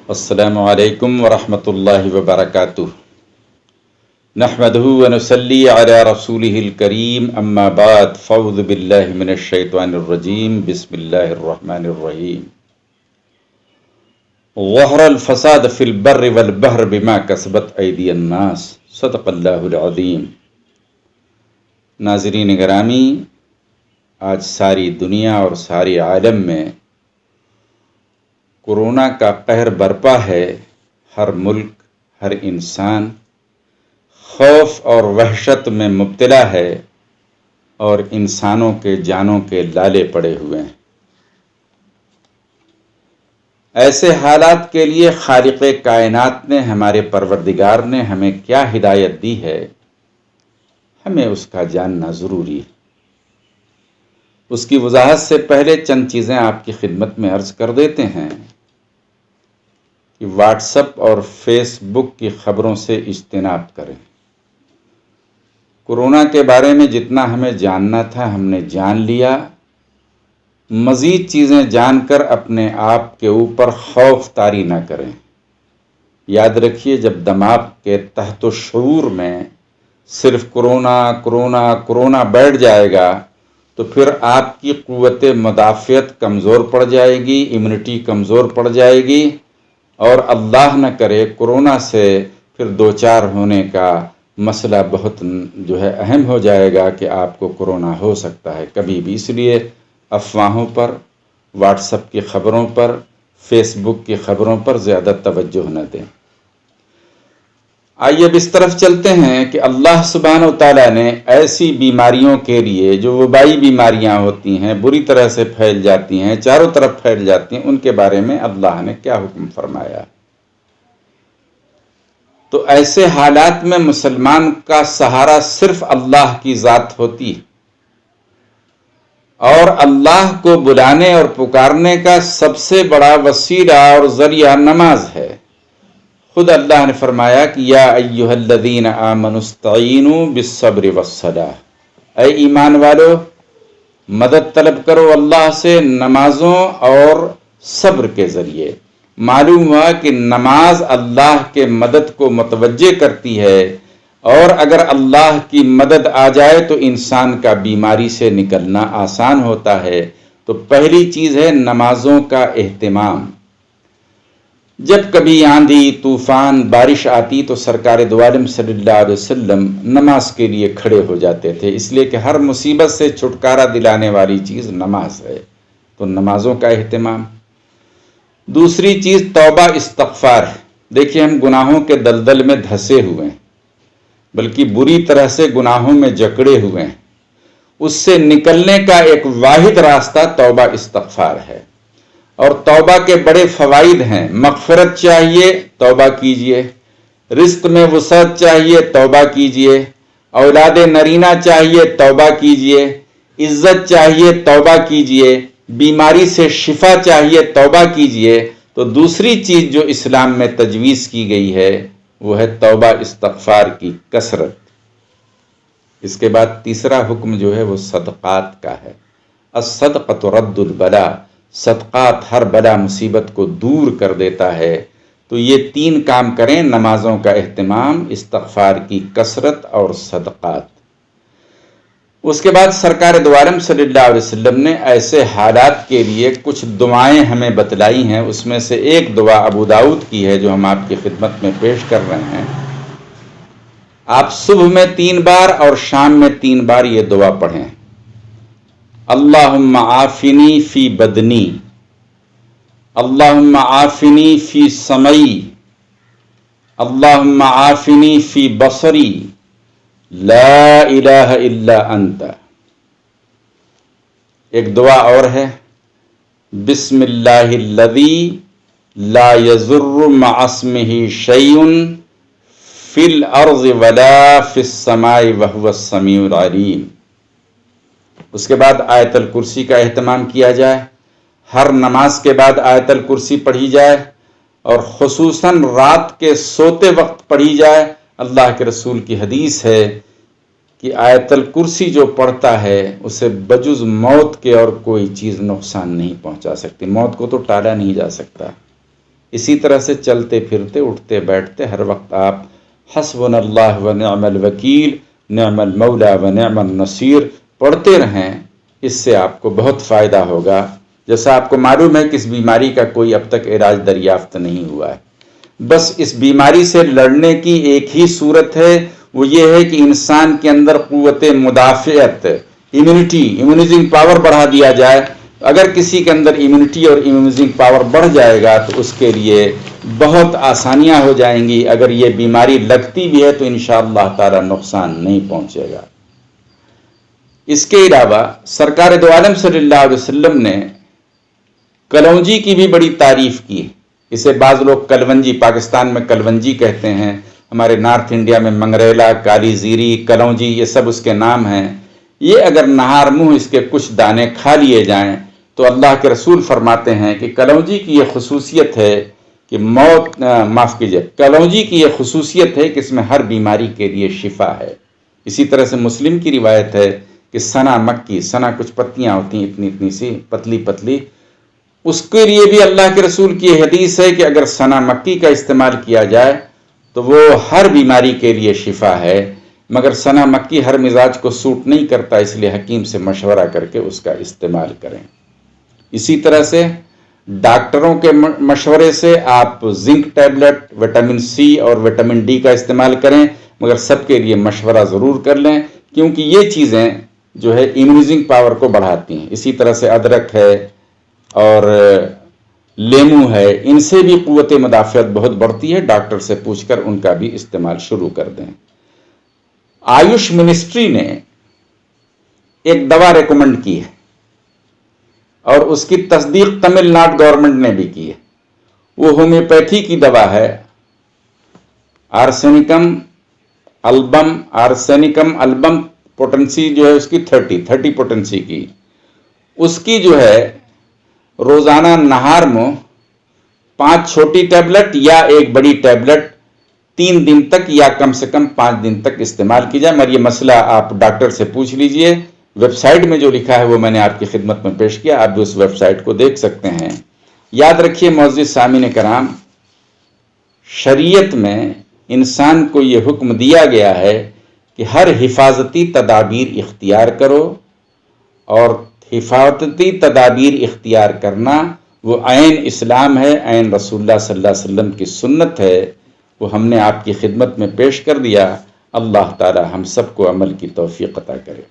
السلام علیکم ورحمۃ اللہ وبرکاتہ۔ نحمده ونصلی علی رسولہ الکریم، اما بعد فاعوذ باللہ من الشیطان الرجیم، بسم اللہ الرحمن الرحیم۔ ظہر الفساد فی البر والبحر بما کسبت ایدی الناس، صدق اللہ العظیم۔ ناظرین گرامی، آج ساری دنیا اور سارے عالم میں کورونا کا قہر برپا ہے۔ ہر ملک، ہر انسان خوف اور وحشت میں مبتلا ہے اور انسانوں کے جانوں کے لالے پڑے ہوئے ہیں۔ ایسے حالات کے لیے خالق کائنات نے، ہمارے پروردگار نے ہمیں کیا ہدایت دی ہے، ہمیں اس کا جاننا ضروری ہے۔ اس کی وضاحت سے پہلے چند چیزیں آپ کی خدمت میں عرض کر دیتے ہیں کہ واٹس ایپ اور فیس بک کی خبروں سے اجتناب کریں۔ کورونا کے بارے میں جتنا ہمیں جاننا تھا ہم نے جان لیا۔ مزید چیزیں جان کر اپنے آپ کے اوپر خوف طاری نہ کریں۔ یاد رکھیے، جب دماغ کے تحت شعور میں صرف کورونا کورونا کورونا بیٹھ جائے گا تو پھر آپ کی قوت مدافعت کمزور پڑ جائے گی، امیونٹی کمزور پڑ جائے گی، اور اللہ نہ کرے کورونا سے پھر دوچار ہونے کا مسئلہ بہت اہم ہو جائے گا کہ آپ کو کورونا ہو سکتا ہے کبھی بھی۔ اس لیے افواہوں پر، واٹس ایپ کی خبروں پر، فیس بک کی خبروں پر زیادہ توجہ نہ دیں۔ آئیے اب اس طرف چلتے ہیں کہ اللہ سبحانہ و تعالیٰ نے ایسی بیماریوں کے لیے جو وبائی بیماریاں ہوتی ہیں، بری طرح سے پھیل جاتی ہیں، چاروں طرف پھیل جاتی ہیں، ان کے بارے میں اللہ نے کیا حکم فرمایا۔ تو ایسے حالات میں مسلمان کا سہارا صرف اللہ کی ذات ہوتی ہے، اور اللہ کو بلانے اور پکارنے کا سب سے بڑا وسیلہ اور ذریعہ نماز ہے۔ خود اللہ نے فرمایا کہ یا ایھا الذین آمنوا استعینوا بالصبر والصلاۃ، اے ایمان والو مدد طلب کرو اللہ سے نمازوں اور صبر کے ذریعے۔ معلوم ہوا کہ نماز اللہ کے مدد کو متوجہ کرتی ہے، اور اگر اللہ کی مدد آ جائے تو انسان کا بیماری سے نکلنا آسان ہوتا ہے۔ تو پہلی چیز ہے نمازوں کا اہتمام۔ جب کبھی آندھی، طوفان، بارش آتی تو سرکار دو عالم صلی اللہ علیہ وسلم نماز کے لیے کھڑے ہو جاتے تھے، اس لیے کہ ہر مصیبت سے چھٹکارا دلانے والی چیز نماز ہے۔ تو نمازوں کا اہتمام۔ دوسری چیز توبہ استغفار ہے۔ دیکھیے، ہم گناہوں کے دلدل میں دھسے ہوئے ہیں، بلکہ بری طرح سے گناہوں میں جکڑے ہوئے ہیں۔ اس سے نکلنے کا ایک واحد راستہ توبہ استغفار ہے، اور توبہ کے بڑے فوائد ہیں۔ مغفرت چاہیے، توبہ کیجئے۔ رزق میں وسعت چاہیے، توبہ کیجئے۔ اولاد نرینہ چاہیے، توبہ کیجئے۔ عزت چاہیے، توبہ کیجئے۔ بیماری سے شفا چاہیے، توبہ کیجئے۔ تو دوسری چیز جو اسلام میں تجویز کی گئی ہے وہ ہے توبہ استغفار کی کثرت۔ اس کے بعد تیسرا حکم جو ہے وہ صدقات کا ہے۔ الصدقۃ رد البلاء، صدقات ہر بلا مصیبت کو دور کر دیتا ہے۔ تو یہ تین کام کریں، نمازوں کا اہتمام، استغفار کی کثرت اور صدقات۔ اس کے بعد سرکار دو عالم صلی اللہ علیہ وسلم نے ایسے حالات کے لیے کچھ دعائیں ہمیں بتلائی ہیں۔ اس میں سے ایک دعا ابو داؤد کی ہے جو ہم آپ کی خدمت میں پیش کر رہے ہیں۔ آپ صبح میں 3 بار اور شام میں 3 بار یہ دعا پڑھیں۔ اللہم عافنی فی بدنی، اللہم عافنی فی سمعی، اللہم عافنی فی بصری، لا الہ الا انت۔ ایک دعا اور ہے، بسم اللہ الذی لا یضر مع اسمہ شیء فی الارض ولا فی السماء وہو السمیع العلیم۔ اس کے بعد آیت الکرسی کا اہتمام کیا جائے، ہر نماز کے بعد آیت الکرسی پڑھی جائے، اور خصوصاً رات کے سوتے وقت پڑھی جائے۔ اللہ کے رسول کی حدیث ہے کہ آیت الکرسی جو پڑھتا ہے اسے بجز موت کے اور کوئی چیز نقصان نہیں پہنچا سکتی۔ موت کو تو ٹالا نہیں جا سکتا، اسی طرح سے چلتے پھرتے اٹھتے بیٹھتے ہر وقت آپ حسبنا اللہ و نعم الوکیل نعم المولا و نعم النصیر پڑھتے رہیں، اس سے آپ کو بہت فائدہ ہوگا۔ جیسا آپ کو معلوم ہے کہ اس بیماری کا کوئی اب تک علاج دریافت نہیں ہوا ہے، بس اس بیماری سے لڑنے کی ایک ہی صورت ہے، وہ یہ ہے کہ انسان کے اندر قوت مدافعت، امیونائزنگ پاور بڑھا دیا جائے۔ اگر کسی کے اندر امیونٹی اور امیونائزنگ پاور بڑھ جائے گا تو اس کے لیے بہت آسانیاں ہو جائیں گی۔ اگر یہ بیماری لگتی بھی ہے تو انشاءاللہ تعالی نقصان نہیں پہنچے گا۔ اس کے علاوہ سرکار دو عالم صلی اللہ علیہ وسلم نے کلونجی کی بھی بڑی تعریف کی۔ اسے بعض لوگ کلونجی، پاکستان میں کلونجی کہتے ہیں، ہمارے نارتھ انڈیا میں منگریلا، کالی زیری، کلونجی، یہ سب اس کے نام ہیں۔ یہ اگر نہار منہ اس کے کچھ دانے کھا لیے جائیں تو اللہ کے رسول فرماتے ہیں کہ کلونجی کی یہ خصوصیت ہے کہ کلونجی کی یہ خصوصیت ہے کہ اس میں ہر بیماری کے لیے شفا ہے۔ اسی طرح سے مسلم کی روایت ہے کہ سنا مکی، سنا کچھ پتیاں ہوتی ہیں اتنی اتنی سی پتلی پتلی، اس کے لیے بھی اللہ کے رسول کی حدیث ہے کہ اگر سنا مکی کا استعمال کیا جائے تو وہ ہر بیماری کے لیے شفا ہے، مگر سنا مکی ہر مزاج کو سوٹ نہیں کرتا، اس لیے حکیم سے مشورہ کر کے اس کا استعمال کریں۔ اسی طرح سے ڈاکٹروں کے مشورے سے آپ زنک ٹیبلٹ، وٹامن سی اور وٹامن ڈی کا استعمال کریں، مگر سب کے لیے مشورہ ضرور کر لیں، کیونکہ یہ چیزیں جو ہے امیونائزنگ پاور کو بڑھاتی ہیں۔ اسی طرح سے ادرک ہے اور لیمو ہے، ان سے بھی قوت مدافعت بہت بڑھتی ہے، ڈاکٹر سے پوچھ کر ان کا بھی استعمال شروع کر دیں۔ آیوش منسٹری نے ایک دوا ریکمنڈ کی ہے اور اس کی تصدیق تمل ناڈو گورنمنٹ نے بھی کی ہے۔ وہ ہومیوپیتھی کی دوا ہے، آرسینکم البم پوٹنسی جو ہے اس کی 30 پوٹنسی کی، اس کی جو ہے روزانہ نہار میں 5 چھوٹی ٹیبلٹ یا ایک بڑی ٹیبلٹ 3 دن تک یا کم سے کم 5 دن تک استعمال کی جائے۔ مگر یہ مسئلہ آپ ڈاکٹر سے پوچھ لیجئے، ویب سائٹ میں جو لکھا ہے وہ میں نے آپ کی خدمت میں پیش کیا، آپ بھی اس ویب سائٹ کو دیکھ سکتے ہیں۔ یاد رکھیے معزز سامعین کرام، شریعت میں انسان کو یہ حکم دیا گیا ہے کہ ہر حفاظتی تدابیر اختیار کرو، اور حفاظتی تدابیر اختیار کرنا وہ عین اسلام ہے، عین رسول اللہ صلی اللہ علیہ وسلم کی سنت ہے، وہ ہم نے آپ کی خدمت میں پیش کر دیا۔ اللہ تعالی ہم سب کو عمل کی توفیق عطا کرے۔